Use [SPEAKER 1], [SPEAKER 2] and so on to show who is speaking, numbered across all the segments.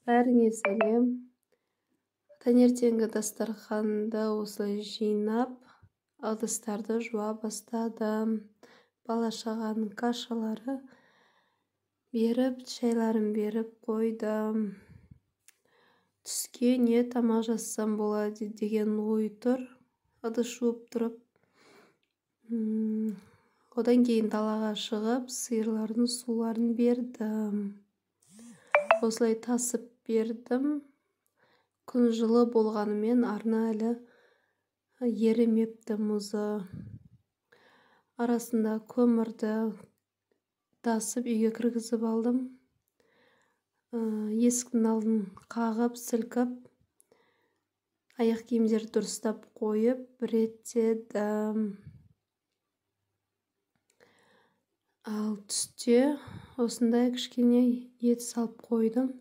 [SPEAKER 1] Бәріңе сәлем. Таңертеңгі дастарханды осылай жинап, ыдыстарды жуа бастадым. Бала-шағаның кашалары беріп, чайларын беріп қойдым. Түске не тамақ жасасам болады деген ой тұр. Ыдыс жуып тұрып. Одан кейін далаға шығып, сиырлардың суларын бердім. Осылай тасып бердім. Күн жылы болғанымен арна әлі еремепті мұзы. Арасында көмірді тасып үйге кіргізіп алдым. Есіктің алдын қағып, сілкіп, аяқ киімдерді дұрыстап қойып, реттедім. Ал түсте осындай кішкене ет салып қойдым.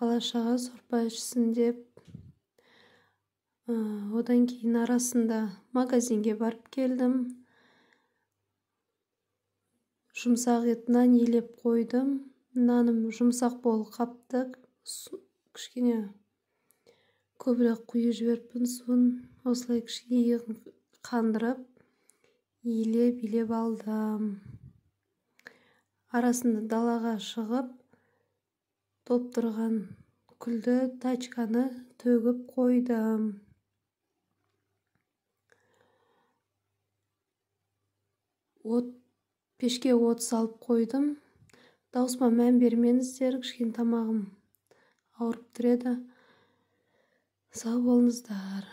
[SPEAKER 1] Бала-шаға сорпа ішсін деп. Одан кейін арасында магазинге барып келдім. Жұмсақ ет нан елеп қойдым. Наным жұмсақ болып қапты. Кішкене көбірек құйып жіберіппін суын. Осылай кішкене иығын қандырып, елеп алдым. Арасында далаға шығып, топ тұрған күлді тачканы төгіп қойдым. Пешке от салып қойдым. Даусыма мән бермеңіздер, кішкене тамағым ауырып тұр еді. Сау болыңыздар.